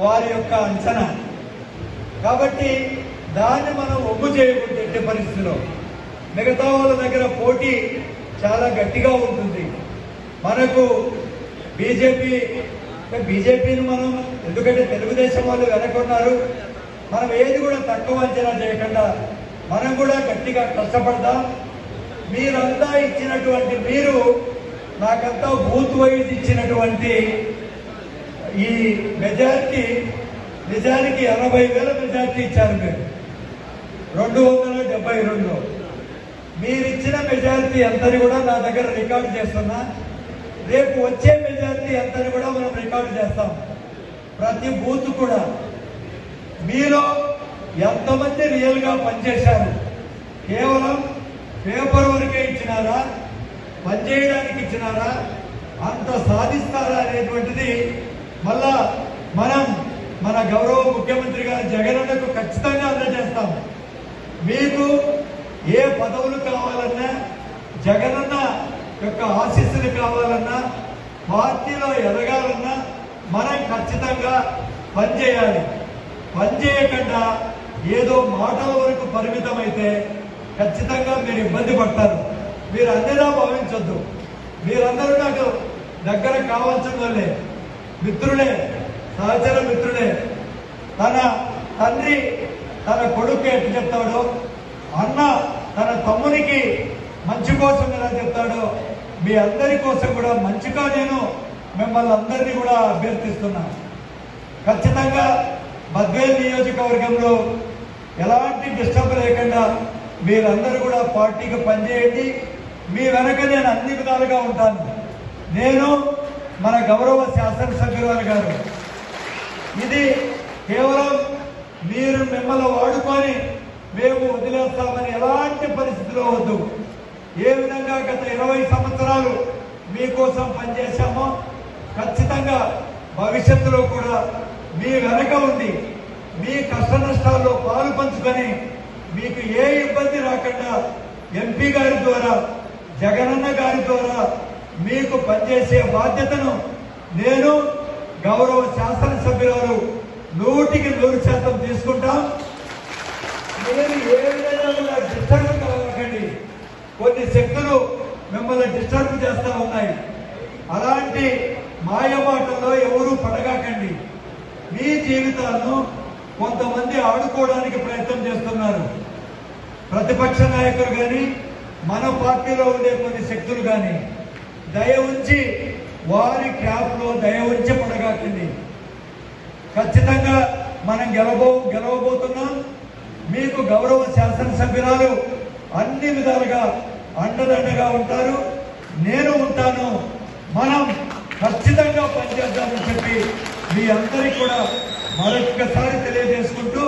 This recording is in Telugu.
వారి యొక్క అంచనా. కాబట్టి దాన్ని మనం ఒగ్గు చేయకూడదు ఎట్టి పరిస్థితిలో. మిగతా వాళ్ళ దగ్గర పోటీ చాలా గట్టిగా ఉంటుంది. మనకు బీజేపీని మనం ఎందుకంటే తెలుగుదేశం వాళ్ళు వెనకున్నారు, మనం ఏది కూడా తక్కువ అంచనా చేయకుండా మనం కూడా గట్టిగా కష్టపడదాం. మీరంతా ఇచ్చినటువంటి మీరు నాకంతా బూత్ వైజ్ ఇచ్చినటువంటి ఈ మెజార్టీ నిజానికి 80,000 మెజార్టీ ఇచ్చారు మీరు 272. మీరిచ్చిన మెజార్టీ ఎంతని కూడా నా దగ్గర రికార్డు చేస్తున్నా. రేపు వచ్చే మెజార్టీ ఎంతని కూడా మనం రికార్డు చేస్తాం. ప్రతి బూత్ కూడా మీలో ఎంతమంది రియల్గా పనిచేశారు, కేవలం పేపర్ వరకే ఇచ్చినారా, పనిచేయడానికి ఇచ్చినారా, అంత సాధిస్తారా అనేటువంటిది మళ్ళా మనం మన గౌరవ ముఖ్యమంత్రి గారు జగనన్నకు ఖచ్చితంగా అందజేస్తాం. మీకు ఏ పదవులు కావాలన్నా, జగనన్న యొక్క ఆశీస్సులు కావాలన్నా, పార్టీలో ఎదగాలన్నా మనం ఖచ్చితంగా పనిచేయాలి. పనిచేయకుండా ఏదో మాటల వరకు పరిమితమైతే ఖచ్చితంగా మీరు ఇబ్బంది పడతారు. మీరు అన్నిలా భావించొద్దు. మీరందరూ నాకు దగ్గర కావాల్సిన వాళ్ళే, మిత్రులే, సహచర మిత్రులే. తన తండ్రి తన కొడుకు ఎట్లా చెప్తాడో, అన్న తన తమ్మునికి మంచి కోసం ఎలా చెప్తాడో, మీ అందరి కోసం కూడా మంచిగా నేను మిమ్మల్ని అందరినీ కూడా అభ్యర్థిస్తున్నా. ఖచ్చితంగా బద్వేల్ నియోజకవర్గంలో ఎలాంటి డిస్టర్బ్ లేకుండా మీరందరూ కూడా పార్టీకి పనిచేయండి. మీ వెనక నేను అన్ని విధాలుగా ఉంటాను. నేను మన గౌరవ శాసనసభ్యురాలు గారు, ఇది కేవలం మీరు మిమ్మల్ని వాడుకొని మేము వదిలేస్తామని ఎలాంటి పరిస్థితిలో వద్దు. ఏ విధంగా గత 20 సంవత్సరాలు మీకోసం పనిచేశామో ఖచ్చితంగా భవిష్యత్తులో కూడా మీ వెనక ఉంది. మీ కష్ట నష్టాల్లో పాలు పంచుకొని మీకు ఏ ఇబ్బంది రాకుండా ఎంపీ గారి ద్వారా, జగనన్న గారి ద్వారా మీకు పనిచేసే బాధ్యతను నేను గౌరవ శాసనసభ్యురాలు 100% తీసుకుంటాం. మీరు ఏ విధంగా డిస్టర్బ్ కావకండి. కొన్ని శక్తులు మిమ్మల్ని డిస్టర్బ్ చేస్తూ ఉన్నాయి. అలాంటి మాయమాటల్లో ఎవరూ పడగాకండి. మీ జీవితాలను కొంతమంది ఆడుకోవడానికి ప్రయత్నం చేస్తున్నారు. ప్రతిపక్ష నాయకులు కానీ, మన పార్టీలో ఉండే కొన్ని శక్తులు కానీ దయ ఉంచి వారి క్యాప్లో దయ ఉంచి పడగాకండి. ఖచ్చితంగా మనం గెలవబోతున్నాం. మీకు గౌరవ శాసనసభ్యురాలు అన్ని విధాలుగా అండదండగా ఉంటారు. నేను ఉంటాను. మనం ఖచ్చితంగా పనిచేద్దామని చెప్పి మీ అందరికీ కూడా మరొక్కసారి తెలియజేసుకుంటూ